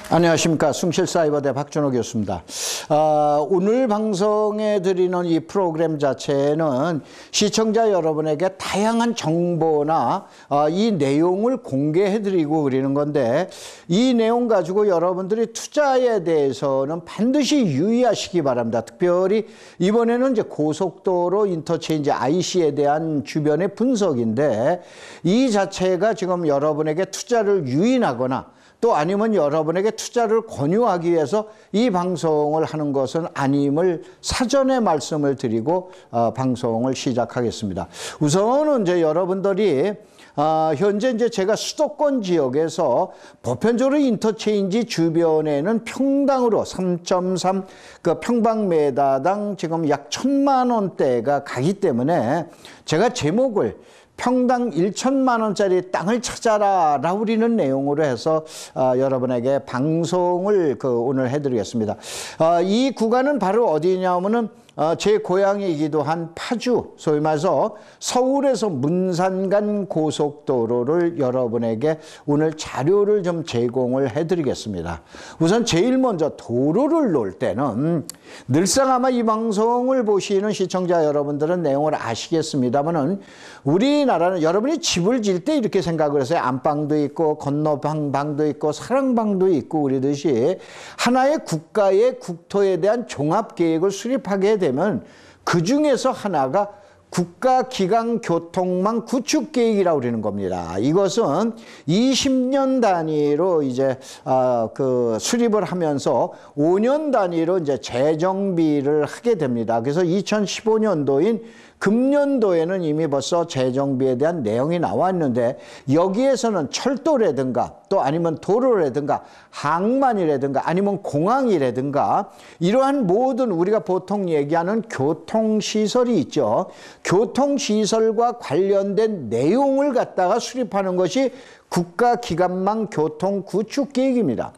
안녕하십니까. 숭실사이버대 박준호 교수입니다. 오늘 방송에 드리는 이 프로그램 자체는 시청자 여러분에게 다양한 정보나 이 내용을 공개해드리고 그러는 건데, 이 내용 가지고 여러분들이 투자에 대해서는 반드시 유의하시기 바랍니다. 특별히 이번에는 이제 고속도로 인터체인지 IC에 대한 주변의 분석인데, 이 자체가 지금 여러분에게 투자를 유인하거나 또 아니면 여러분에게 투자를 권유하기 위해서 이 방송을 하는 것은 아님을 사전에 말씀을 드리고 방송을 시작하겠습니다. 우선은 이제 여러분들이 현재 이제 제가 수도권 지역에서 보편적으로 인터체인지 주변에는 평당으로 3.3 그 평방미터당 지금 약 1,000만 원대가 가기 때문에 제가 제목을 평당 1,000만 원짜리 땅을 찾아라 라고 우리는 내용으로 해서 여러분에게 방송을 오늘 해드리겠습니다. 이 구간은 바로 어디냐면은 제 고향이기도 한 파주, 소위 말해서 서울에서 문산 간 고속도로를 여러분에게 오늘 자료를 좀 제공을 해드리겠습니다. 우선 제일 먼저 도로를 놓을 때는 늘상 아마 이 방송을 보시는 시청자 여러분들은 내용을 아시겠습니다만은, 우리나라는 여러분이 집을 질 때 이렇게 생각을 해서요. 안방도 있고 건너방도 있고 사랑방도 있고 그러듯이 하나의 국가의 국토에 대한 종합계획을 수립하게 되면 그 중에서 하나가 국가기강교통망 구축계획이라고 그러는 겁니다. 이것은 20년 단위로 이제 수립을 하면서 5년 단위로 이제 재정비를 하게 됩니다. 그래서 2015년도인 금년도에는 이미 벌써 재정비에 대한 내용이 나왔는데, 여기에서는 철도라든가 또 아니면 도로라든가 항만이라든가 아니면 공항이라든가 이러한 모든 우리가 보통 얘기하는 교통시설이 있죠. 교통시설과 관련된 내용을 갖다가 수립하는 것이 국가기관망 교통구축계획입니다.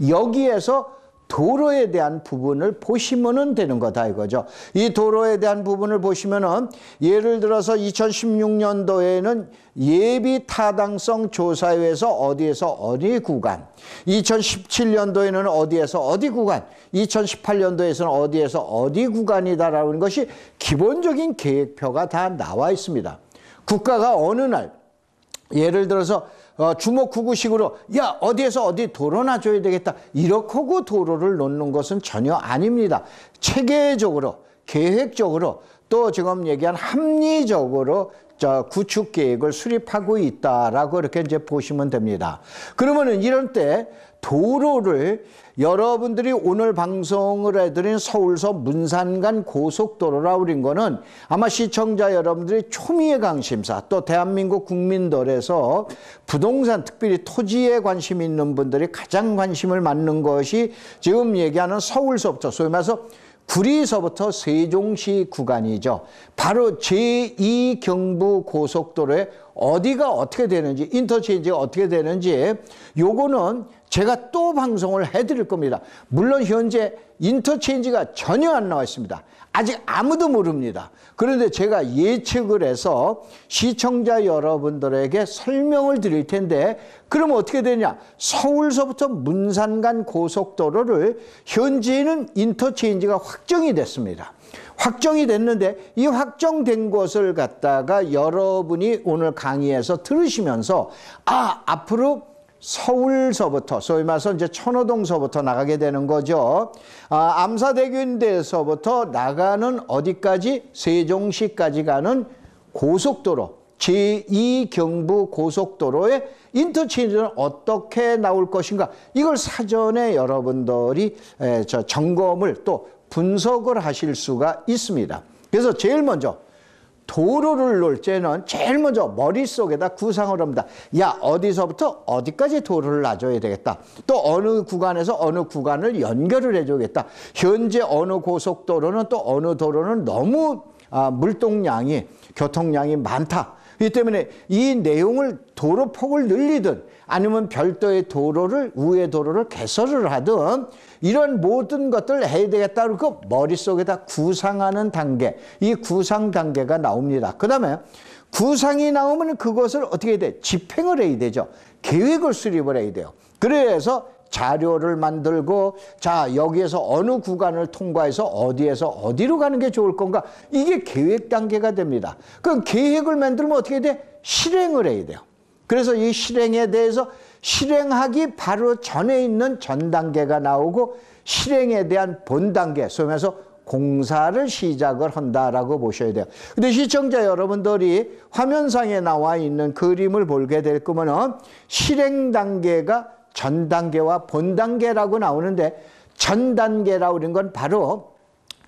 여기에서 도로에 대한 부분을 보시면 되는 거다 이거죠. 이 도로에 대한 부분을 보시면은 예를 들어서 2016년도에는 예비 타당성 조사에서 어디에서 어디 구간, 2017년도에는 어디에서 어디 구간, 2018년도에서는 어디에서 어디 구간이다라는 것이 기본적인 계획표가 다 나와 있습니다. 국가가 어느 날 예를 들어서 주먹구구식으로 야 어디에서 어디 도로 놔줘야 되겠다 이렇게 하고 도로를 놓는 것은 전혀 아닙니다. 체계적으로 계획적으로 또 지금 얘기한 합리적으로 구축 계획을 수립하고 있다라고 이렇게 이제 보시면 됩니다. 그러면은 이런 때 도로를 여러분들이 오늘 방송을 해드린 서울서 문산 간 고속도로라고 그런 거는 아마 시청자 여러분들이 초미의 관심사 또 대한민국 국민들에서 부동산 특별히 토지에 관심 있는 분들이 가장 관심을 갖는 것이 지금 얘기하는 서울서부터 소위 말해서 구리서부터 세종시 구간이죠. 바로 제2경부 고속도로에 어디가 어떻게 되는지, 인터체인지가 어떻게 되는지 요거는 제가 또 방송을 해드릴 겁니다. 물론 현재 인터체인지가 전혀 안 나와 있습니다. 아직 아무도 모릅니다. 그런데 제가 예측을 해서 시청자 여러분들에게 설명을 드릴 텐데, 그러면 어떻게 되냐? 서울서부터 문산 간 고속도로를 현재는 인터체인지가 확정이 됐습니다. 확정이 됐는데 이 확정된 것을 갖다가 여러분이 오늘 강의에서 들으시면서 앞으로 서울서부터 소위 말해서 이제 천호동서부터 나가게 되는 거죠. 암사대교인대에서부터 나가는 어디까지? 세종시까지 가는 고속도로 제2경부 고속도로의 인터체인지는 어떻게 나올 것인가, 이걸 사전에 여러분들이 점검을 또 분석을 하실 수가 있습니다. 그래서 제일 먼저 도로를 놓을 때는 제일 먼저 머릿속에다 구상을 합니다. 야 어디서부터 어디까지 도로를 놔줘야 되겠다. 또 어느 구간에서 어느 구간을 연결을 해줘야겠다. 현재 어느 고속도로는 또 어느 도로는 너무 물동량이 교통량이 많다. 이 때문에 이 내용을 도로폭을 늘리든 아니면 별도의 도로를 우회 도로를 개설을 하든 이런 모든 것들을 해야 되겠다. 그리고 머릿속에다 구상하는 단계, 이 구상 단계가 나옵니다. 그 다음에 구상이 나오면 그것을 어떻게 해야 돼? 집행을 해야 되죠. 계획을 수립을 해야 돼요. 그래서 자료를 만들고 자 여기에서 어느 구간을 통과해서 어디에서 어디로 가는 게 좋을 건가 이게 계획 단계가 됩니다. 그럼 계획을 만들면 어떻게 돼? 실행을 해야 돼요. 그래서 이 실행에 대해서 실행하기 바로 전에 있는 전 단계가 나오고 실행에 대한 본 단계 소위해서 공사를 시작을 한다라고 보셔야 돼요. 근데 시청자 여러분들이 화면상에 나와 있는 그림을 보게 될 거면은 실행 단계가 전 단계와 본 단계라고 나오는데 전 단계라고 하는 건 바로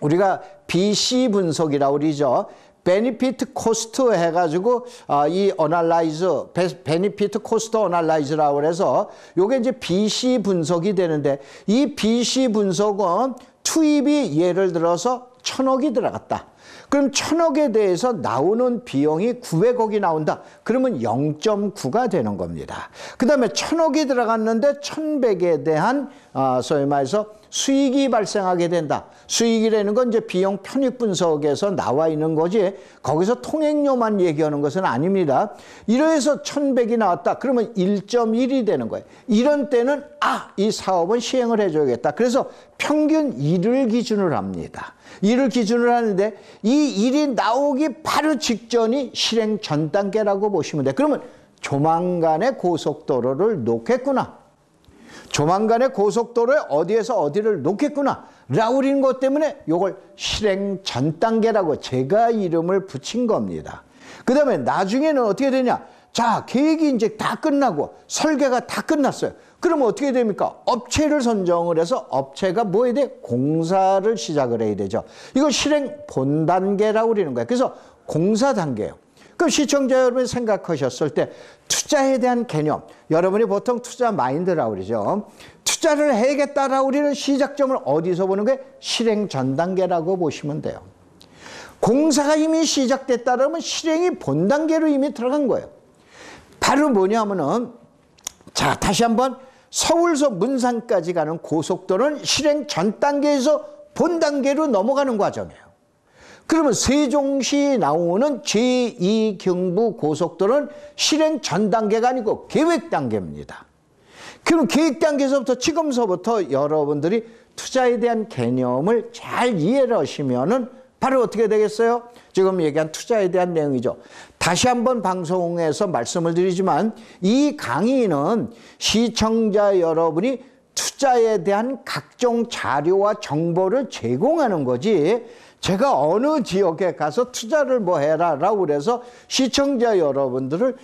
우리가 BC 분석이라고 그러죠. 베니피트 코스트 해가지고 이 어널라이즈 베니피트 코스트 어널라이즈라고 해서 요게 이제 BC 분석이 되는데 이 BC 분석은 투입이 예를 들어서 1,000억이 들어갔다. 그럼 1,000억에 대해서 나오는 비용이 900억이 나온다. 그러면 0.9가 되는 겁니다. 그 다음에 1,000억이 들어갔는데 1,100에 대한 소위 말해서 수익이 발생하게 된다. 수익이라는 건 이제 비용 편익 분석에서 나와 있는 거지 거기서 통행료만 얘기하는 것은 아닙니다. 이래서 1,100이 나왔다. 그러면 1.1이 되는 거예요. 이런 때는 이 사업은 시행을 해줘야겠다. 그래서 평균 1을 기준으로 합니다. 1을 기준으로 하는데 이 1이 나오기 바로 직전이 실행 전 단계라고 보시면 돼요. 그러면 조만간에 고속도로를 놓겠구나. 조만간에 고속도로에 어디에서 어디를 놓겠구나 라고 하는 것 때문에 이걸 실행 전 단계라고 제가 이름을 붙인 겁니다. 그 다음에 나중에는 어떻게 되냐. 자, 계획이 이제 다 끝나고 설계가 다 끝났어요. 그러면 어떻게 됩니까? 업체를 선정을 해서 업체가 뭐 해야 돼? 공사를 시작을 해야 되죠. 이걸 실행 본 단계라고 그러는 거예요. 그래서 공사 단계예요. 그럼 시청자 여러분이 생각하셨을 때 투자에 대한 개념, 여러분이 보통 투자 마인드라고 그러죠. 투자를 해야겠다라고 우리는 시작점을 어디서 보는 거예요? 실행 전 단계라고 보시면 돼요. 공사가 이미 시작됐다라면 실행이 본 단계로 이미 들어간 거예요. 바로 뭐냐면은 자 다시 한번 서울서 문산까지 가는 고속도로는 실행 전 단계에서 본 단계로 넘어가는 과정이에요. 그러면 세종시 나오는 제2경부 고속도로는 실행 전 단계가 아니고 계획 단계입니다. 그럼 계획 단계에서부터 지금서부터 여러분들이 투자에 대한 개념을 잘 이해를 하시면은 바로 어떻게 되겠어요? 지금 얘기한 투자에 대한 내용이죠. 다시 한번 방송에서 말씀을 드리지만 이 강의는 시청자 여러분이 투자에 대한 각종 자료와 정보를 제공하는 거지 제가 어느 지역에 가서 투자를 뭐 해라 라고 그래서 시청자 여러분들을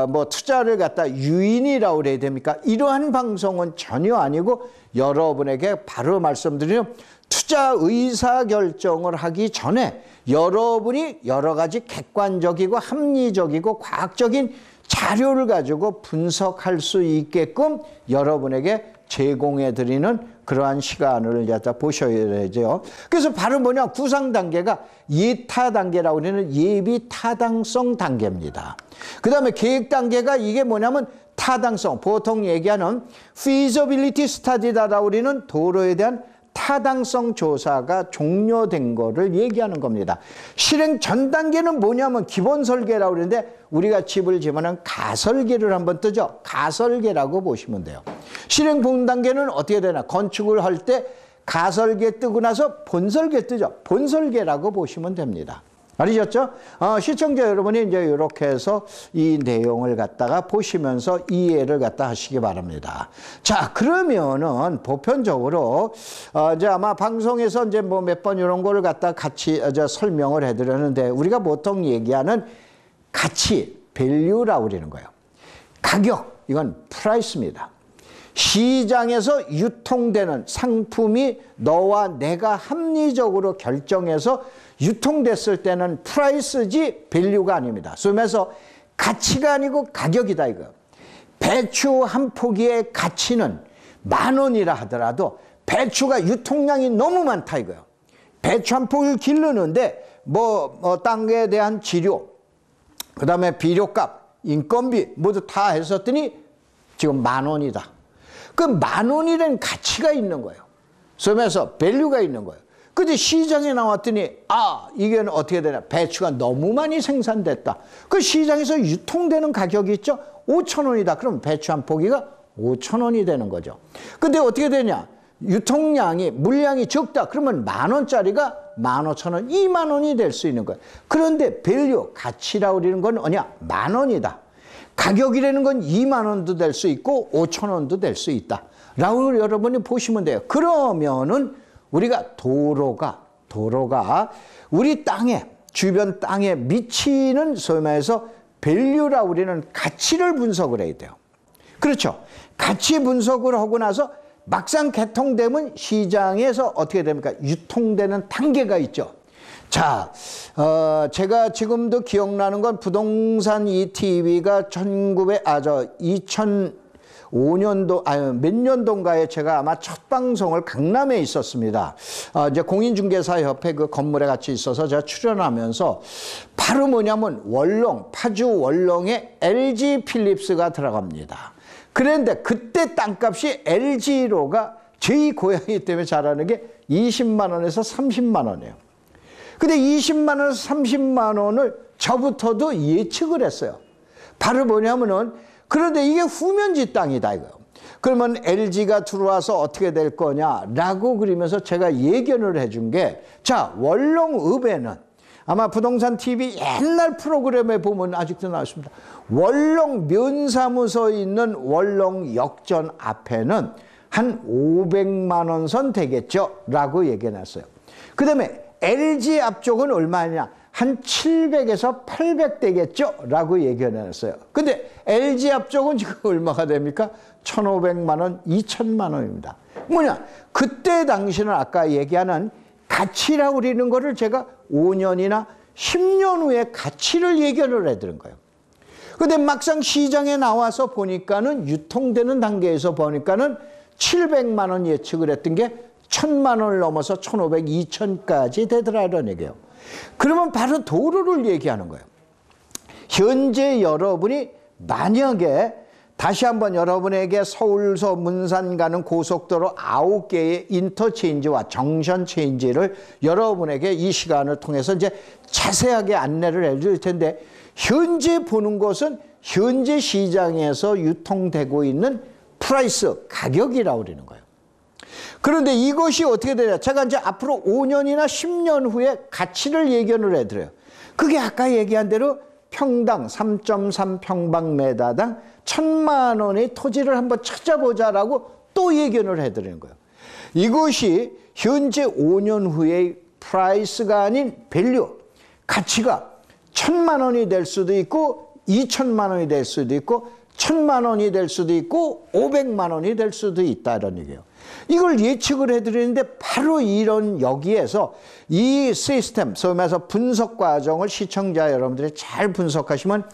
뭐 투자를 갖다 유인이라고 그래야 됩니까? 이러한 방송은 전혀 아니고 여러분에게 바로 말씀드리면 투자 의사결정을 하기 전에 여러분이 여러 가지 객관적이고 합리적이고 과학적인 자료를 가지고 분석할 수 있게끔 여러분에게 제공해 드리는 그러한 시간을 갖다 보셔야 되죠. 그래서 바로 뭐냐 구상 단계가 예타 단계라고 하는 예비 타당성 단계입니다. 그 다음에 계획 단계가 이게 뭐냐면 타당성 보통 얘기하는 feasibility study다라고 우리는 도로에 대한 타당성 조사가 종료된 거를 얘기하는 겁니다. 실행 전 단계는 뭐냐면 기본 설계라고 그러는데 우리가 집을 지으면 가설계를 한번 뜨죠. 가설계라고 보시면 돼요. 실행 본 단계는 어떻게 되나? 건축을 할 때 가설계 뜨고 나서 본설계 뜨죠. 본설계라고 보시면 됩니다. 알으셨죠? 시청자 여러분이 이제 이렇게 해서 이 내용을 갖다가 보시면서 이해를 갖다 하시기 바랍니다. 자, 그러면은 보편적으로, 이제 아마 방송에서 이제 뭐 몇 번 이런 거를 갖다 같이 설명을 해드렸는데 우리가 보통 얘기하는 가치, value라고 그러는 거예요. 가격, 이건 price입니다. 시장에서 유통되는 상품이 너와 내가 합리적으로 결정해서 유통됐을 때는 프라이스지 밸류가 아닙니다. 그래서 가치가 아니고 가격이다 이거. 배추 한 포기의 가치는 10,000원이라 하더라도 배추가 유통량이 너무 많다 이거예요. 배추 한 포기를 기르는데 땅에 대한 지료, 그 다음에 비료값, 인건비 모두 다 했었더니 지금 10,000원이다. 그 10,000원이라는 가치가 있는 거예요. 그러면서 밸류가 있는 거예요. 근데 시장에 나왔더니 이게 어떻게 되냐. 배추가 너무 많이 생산됐다. 그 시장에서 유통되는 가격이 있죠. 5,000원이다. 그럼 배추 한 포기가 5,000원이 되는 거죠. 근데 어떻게 되냐? 유통량이, 물량이 적다. 그러면 10,000원짜리가 15,000원, 20,000원이 될 수 있는 거예요. 그런데 밸류, 가치라고 그러는 건 뭐냐? 10,000원이다. 가격이라는 건 20,000원도 될 수 있고 5,000원도 될 수 있다. 라고 여러분이 보시면 돼요. 그러면은 우리가 도로가 우리 땅에, 주변 땅에 미치는 소위 말해서 밸류라고 우리는 가치를 분석을 해야 돼요. 그렇죠. 가치 분석을 하고 나서 막상 개통되면 시장에서 어떻게 됩니까? 유통되는 단계가 있죠. 자, 제가 지금도 기억나는 건 부동산 ETV가 2005년도, 몇 년도인가에 제가 아마 첫 방송을 강남에 있었습니다. 이제 공인중개사협회 그 건물에 같이 있어서 제가 출연하면서 바로 뭐냐면 파주 월롱에 LG 필립스가 들어갑니다. 그런데 그때 땅값이 LG로가 저희 고향이기 때문에 잘 아는 게 20만 원에서 30만 원이에요. 근데 20만 원에서 30만 원을 저부터도 예측을 했어요. 바로 뭐냐면은, 그런데 이게 후면지 땅이다 이거예요. 그러면 LG가 들어와서 어떻게 될 거냐라고 그러면서 제가 예견을 해준 게, 자, 월롱읍에는 아마 부동산 TV 옛날 프로그램에 보면 아직도 나왔습니다. 월롱 면사무소에 있는 월롱 역전 앞에는 한 500만 원 선 되겠죠? 라고 얘기해놨어요. 그 다음에 LG 앞쪽은 얼마냐? 한 700에서 800 되겠죠? 라고 얘기해놨어요. 근데 LG 앞쪽은 지금 얼마가 됩니까? 1,500만 원, 2,000만 원입니다. 뭐냐? 그때 당시는 아까 얘기하는 가치라고 그러는 거를 제가 5년이나 10년 후에 가치를 예견을 해드린 거예요. 근데 막상 시장에 나와서 보니까는, 유통되는 단계에서 보니까는 700만 원 예측을 했던 게 1,000만 원을 넘어서 1,500, 2,000까지 되더라는 얘기예요. 그러면 바로 도로를 얘기하는 거예요. 현재 여러분이 만약에 다시 한번 여러분에게 서울서 문산 가는 고속도로 9개의 인터체인지와 정션 체인지를 여러분에게 이 시간을 통해서 이제 자세하게 안내를 해줄 텐데, 현재 보는 것은 현재 시장에서 유통되고 있는 프라이스, 가격이라고 그러는 거예요. 그런데 이것이 어떻게 되냐? 제가 이제 앞으로 5년이나 10년 후에 가치를 예견을 해드려요. 그게 아까 얘기한 대로 평당 3.3 평방미터당 1,000만 원의 토지를 한번 찾아보자라고 또 예견을 해드리는 거예요. 이것이 현재 5년 후의 프라이스가 아닌 밸류, 가치가 1,000만 원이 될 수도 있고 2,000만 원이 될 수도 있고 1,000만 원이 될 수도 있고 500만 원이 될 수도 있다는 얘기예요. 이걸 예측을 해드리는데, 바로 이런 여기에서 이 시스템, 소위 말해서 분석 과정을 시청자 여러분들이 잘 분석하시면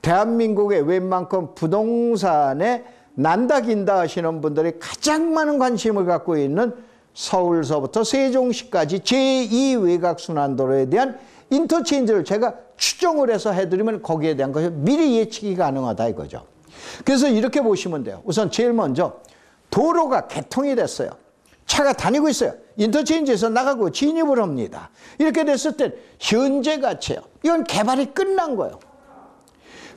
대한민국의 웬만큼 부동산에 난다 긴다 하시는 분들이 가장 많은 관심을 갖고 있는 서울서부터 세종시까지 제2 외곽순환도로에 대한 인터체인지를 제가 추정을 해서 해드리면 거기에 대한 것이 미리 예측이 가능하다 이거죠. 그래서 이렇게 보시면 돼요. 우선 제일 먼저 도로가 개통이 됐어요. 차가 다니고 있어요. 인터체인지에서 나가고 진입을 합니다. 이렇게 됐을 땐 현재 가치예요. 이건 개발이 끝난 거예요.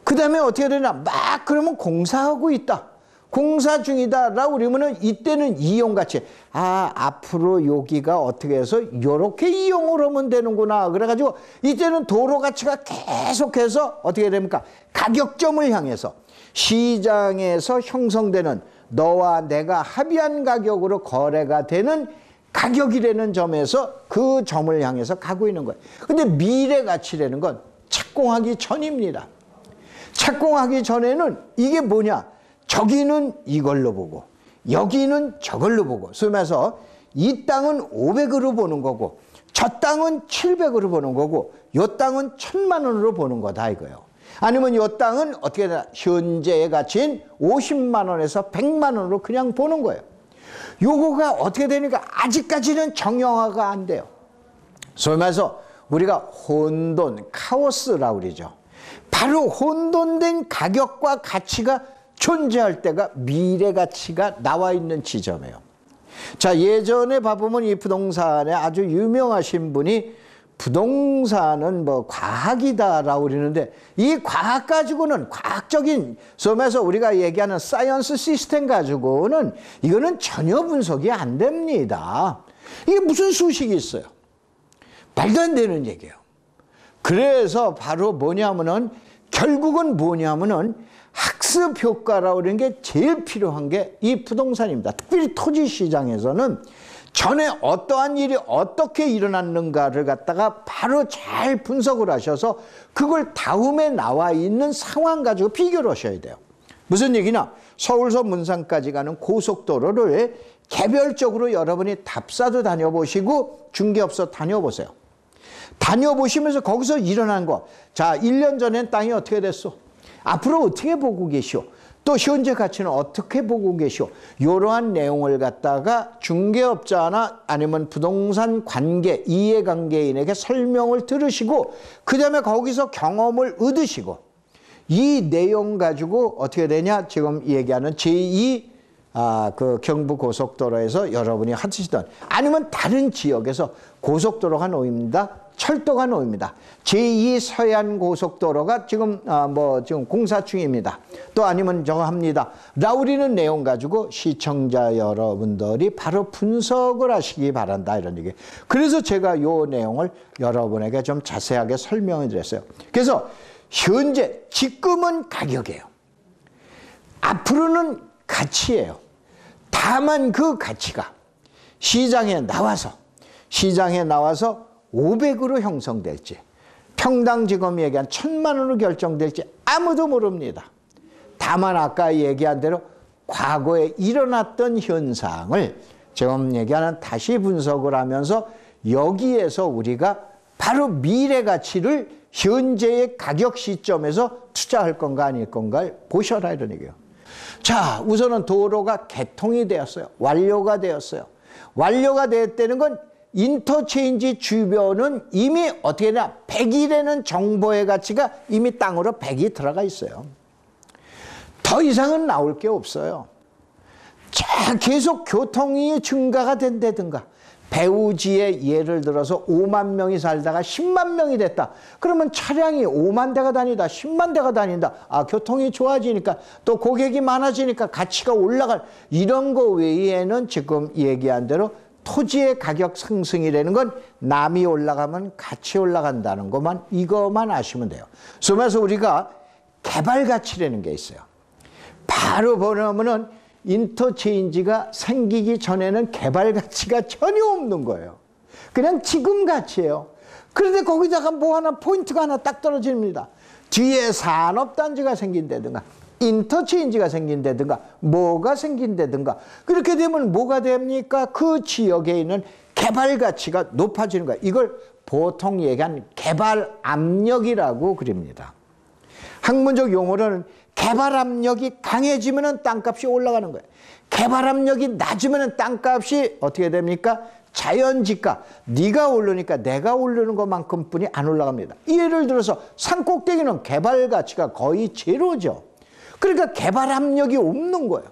그 다음에 어떻게 되냐? 막 그러면 공사하고 있다. 공사 중이다 라고 그러면은 이때는 이용 가치. 아, 앞으로 여기가 어떻게 해서 이렇게 이용을 하면 되는구나. 그래가지고 이때는 도로 가치가 계속해서 어떻게 됩니까? 가격점을 향해서 시장에서 형성되는 너와 내가 합의한 가격으로 거래가 되는 가격이라는 점에서 그 점을 향해서 가고 있는 거예요. 근데 미래 가치라는 건 착공하기 전입니다. 착공하기 전에는 이게 뭐냐? 저기는 이걸로 보고 여기는 저걸로 보고, 소위 말해서 이 땅은 500으로 보는 거고 저 땅은 700으로 보는 거고 이 땅은 1,000만 원으로 보는 거다 이거예요. 아니면 이 땅은 어떻게 되나? 현재의 가치인 50만 원에서 100만 원으로 그냥 보는 거예요. 요거가 어떻게 되니까 아직까지는 정형화가 안 돼요. 소위 말해서 우리가 혼돈, 카오스라고 그러죠. 바로 혼돈된 가격과 가치가 존재할 때가 미래 가치가 나와 있는 지점이에요. 자, 예전에 봐보면 이 부동산에 아주 유명하신 분이 부동산은 뭐 과학이다라고 그러는데 이 과학 가지고는 과학적인 점에서 우리가 얘기하는 사이언스 시스템 가지고는 이거는 전혀 분석이 안 됩니다. 이게 무슨 수식이 있어요? 말도 안 되는 얘기예요. 그래서 바로 뭐냐면은 결국은 뭐냐면은 학습 효과라고 그러는 게 제일 필요한 게 이 부동산입니다. 특별히 토지 시장에서는 전에 어떠한 일이 어떻게 일어났는가를 갖다가 바로 잘 분석을 하셔서 그걸 다음에 나와 있는 상황 가지고 비교를 하셔야 돼요. 무슨 얘기냐? 서울서 문산까지 가는 고속도로를 개별적으로 여러분이 답사도 다녀보시고 중개업소 다녀보세요. 다녀보시면서 거기서 일어난 거. 자, 1년 전엔 땅이 어떻게 됐어? 앞으로 어떻게 보고 계시오? 또 현재 가치는 어떻게 보고 계시오? 이러한 내용을 갖다가 중개업자나 아니면 부동산 관계, 이해관계인에게 설명을 들으시고 그 다음에 거기서 경험을 얻으시고 이 내용 가지고 어떻게 되냐? 지금 얘기하는 제2 그 경부고속도로에서 여러분이 하시던 아니면 다른 지역에서 고속도로가 놓입니다. 철도가 놓입니다. 제2 서해안고속도로가 지금 지금 공사 중입니다. 또 아니면 저거 합니다. 라우리는 내용 가지고 시청자 여러분들이 바로 분석을 하시기 바란다 이런 얘기. 그래서 제가 이 내용을 여러분에게 좀 자세하게 설명해 드렸어요. 그래서 현재 지금은 가격이에요. 앞으로는 가치예요. 다만 그 가치가 시장에 나와서 500으로 형성될지 평당 지금 얘기한 1000만 원으로 결정될지 아무도 모릅니다. 다만 아까 얘기한 대로 과거에 일어났던 현상을 지금 얘기하는 다시 분석을 하면서 여기에서 우리가 바로 미래 가치를 현재의 가격 시점에서 투자할 건가 아닐 건가를 보셔라 이런 얘기예요. 자, 우선은 도로가 개통이 되었어요. 완료가 되었어요. 완료가 됐다는 건 인터체인지 주변은 이미 어떻게 되냐 100이라는 정보의 가치가 이미 땅으로 100이 들어가 있어요. 더 이상은 나올 게 없어요. 자, 계속 교통이 증가가 된다든가 배우지에 예를 들어서 5만 명이 살다가 10만 명이 됐다. 그러면 차량이 5만 대가 다니다 10만 대가 다닌다. 교통이 좋아지니까 또 고객이 많아지니까 가치가 올라갈 이런 거 외에는 지금 얘기한 대로 토지의 가격 상승이라는 건 남이 올라가면 같이 올라간다는 것만 이것만 아시면 돼요. 그래서 우리가 개발 가치라는 게 있어요. 바로 보면은 인터체인지가 생기기 전에는 개발 가치가 전혀 없는 거예요. 그냥 지금 가치예요. 그런데 거기다가 뭐 하나 포인트가 하나 딱 떨어집니다. 뒤에 산업단지가 생긴다든가 인터체인지가 생긴다든가 뭐가 생긴다든가 그렇게 되면 뭐가 됩니까? 그 지역에 있는 개발 가치가 높아지는 거예요. 이걸 보통 얘기한 개발 압력이라고 그럽니다. 학문적 용어로는 개발 압력이 강해지면 땅값이 올라가는 거예요. 개발 압력이 낮으면 땅값이 어떻게 됩니까? 자연지가 네가 오르니까 내가 오르는 것만큼뿐이 안 올라갑니다. 예를 들어서 산꼭대기는 개발 가치가 거의 제로죠. 그러니까 개발 압력이 없는 거예요.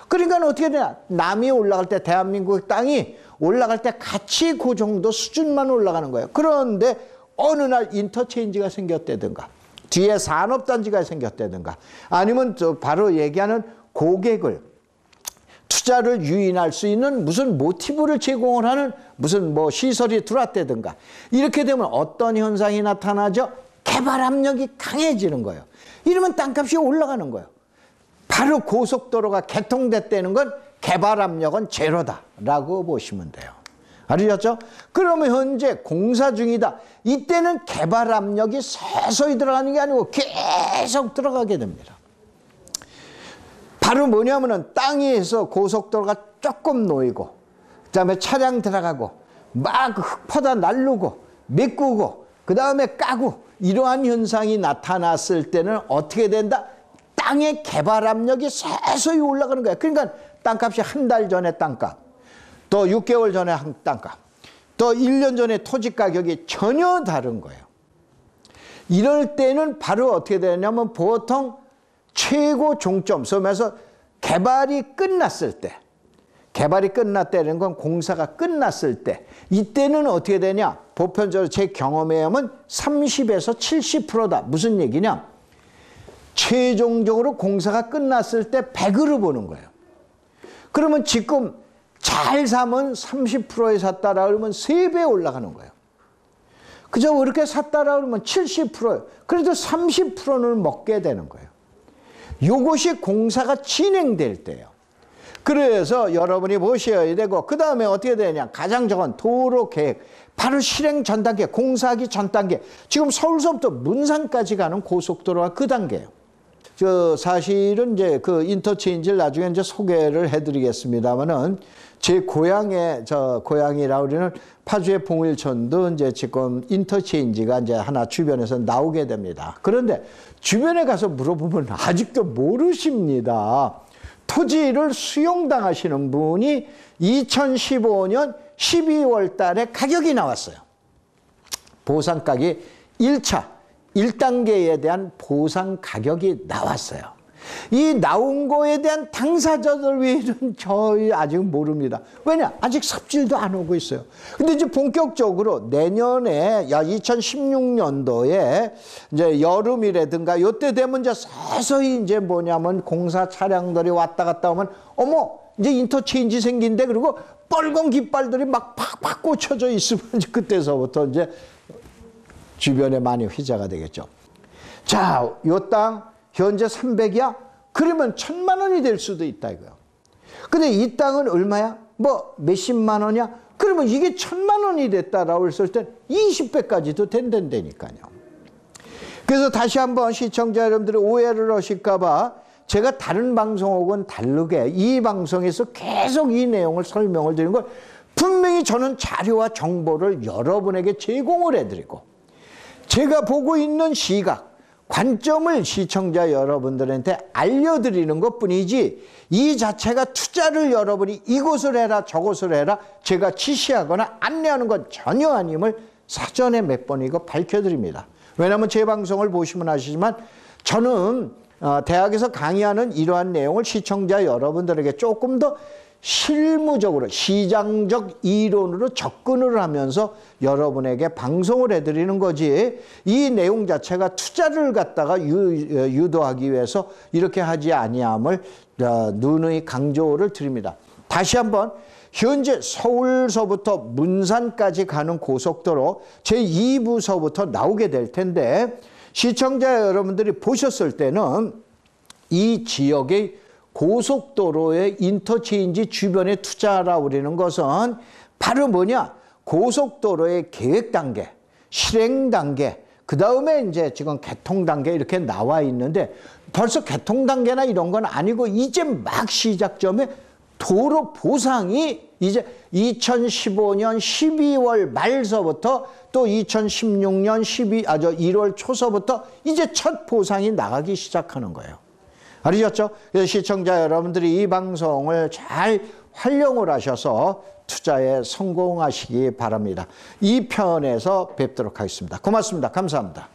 그러니까 어떻게 되냐? 남이 올라갈 때 대한민국 땅이 올라갈 때 같이 그 정도 수준만 올라가는 거예요. 그런데 어느 날 인터체인지가 생겼다든가 뒤에 산업단지가 생겼다든가 아니면 바로 얘기하는 고객을 투자를 유인할 수 있는 무슨 모티브를 제공을 하는 무슨 뭐 시설이 들어왔다든가 이렇게 되면 어떤 현상이 나타나죠? 개발 압력이 강해지는 거예요. 이러면 땅값이 올라가는 거예요. 바로 고속도로가 개통됐다는 건 개발 압력은 제로다라고 보시면 돼요. 아시겠죠? 그러면 현재 공사 중이다. 이때는 개발 압력이 서서히 들어가는 게 아니고 계속 들어가게 됩니다. 바로 뭐냐면은 땅에서 고속도로가 조금 놓이고 그다음에 차량 들어가고 막 흙퍼다 날르고 메꾸고 그다음에 까고 이러한 현상이 나타났을 때는 어떻게 된다? 땅의 개발 압력이 서서히 올라가는 거야. 그러니까 땅값이 한 달 전에 땅값, 또 6개월 전에 한 땅값, 또 1년 전에 토지 가격이 전혀 다른 거예요. 이럴 때는 바로 어떻게 되냐면 보통 최고 종점, 소면서 개발이 끝났을 때, 개발이 끝났다는 건 공사가 끝났을 때, 이때는 어떻게 되냐? 보편적으로 제 경험에 의하면 30에서 70%다. 무슨 얘기냐? 최종적으로 공사가 끝났을 때 100으로 보는 거예요. 그러면 지금 잘 사면 30%에 샀다라 그러면 3배 올라가는 거예요. 그저 그렇게 샀다라 그러면 70%예요. 그래도 30%는 먹게 되는 거예요. 이것이 공사가 진행될 때예요. 그래서 여러분이 보셔야 되고, 그 다음에 어떻게 되냐? 가장 적은 도로 계획, 바로 실행 전 단계, 공사하기 전 단계. 지금 서울서부터 문산까지 가는 고속도로가 그 단계예요. 사실은 이제 그 인터체인지를 나중에 이제 소개를 해드리겠습니다만은, 제 고향이라고 그러는 파주의 봉일천도 이제 지금 인터체인지가 이제 하나 주변에서 나오게 됩니다. 그런데 주변에 가서 물어보면 아직도 모르십니다. 토지를 수용당하시는 분이 2015년 12월 달에 가격이 나왔어요. 보상가격이 1단계에 대한 보상 가격이 나왔어요. 이 나온 거에 대한 당사자들 외에는 저희 아직 모릅니다. 왜냐? 아직 삽질도 안 오고 있어요. 근데 이제 본격적으로 내년에 2016년도에 이제 여름이라든가 요때 되면 이제 서서히 이제 뭐냐면 공사 차량들이 왔다 갔다 오면 어머 이제 인터체인지 생긴데, 그리고 빨간 깃발들이 막 팍팍 꽂혀져 있으면 이제 그때서부터 이제 주변에 많이 회자가 되겠죠. 자, 요 땅 현재 300이야? 그러면 1000만 원이 될 수도 있다 이거야. 근데 이 땅은 얼마야? 뭐 몇십만 원이야? 그러면 이게 1000만 원이 됐다라고 했을 때 20배까지도 된다니까요. 그래서 다시 한번 시청자 여러분들이 오해를 하실까 봐 제가 다른 방송하고는 다르게 이 방송에서 계속 이 내용을 설명을 드리는 걸, 분명히 저는 자료와 정보를 여러분에게 제공을 해드리고, 제가 보고 있는 시각, 관점을 시청자 여러분들한테 알려드리는 것뿐이지, 이 자체가 투자를 여러분이 이곳을 해라 저곳을 해라 제가 지시하거나 안내하는 건 전혀 아님을 사전에 몇 번이고 밝혀드립니다. 왜냐하면 제 방송을 보시면 아시지만 저는 대학에서 강의하는 이러한 내용을 시청자 여러분들에게 조금 더 실무적으로 시장적 이론으로 접근을 하면서 여러분에게 방송을 해드리는 거지, 이 내용 자체가 투자를 갖다가 유도하기 위해서 이렇게 하지 아니함을 누누이 강조를 드립니다. 다시 한번 현재 서울서부터 문산까지 가는 고속도로 제2부서부터 나오게 될 텐데, 시청자 여러분들이 보셨을 때는 이 지역의 고속도로의 인터체인지 주변에 투자라고 그러는 것은 바로 뭐냐? 고속도로의 계획 단계, 실행 단계, 그 다음에 이제 지금 개통 단계 이렇게 나와 있는데, 벌써 개통 단계나 이런 건 아니고 이제 막 시작점에 도로 보상이 이제 2015년 12월 말서부터 또 2016년 1월 초서부터 이제 첫 보상이 나가기 시작하는 거예요. 아시겠죠? 그래서 시청자 여러분들이 이 방송을 잘 활용을 하셔서 투자에 성공하시기 바랍니다. 2편에서 뵙도록 하겠습니다. 고맙습니다. 감사합니다.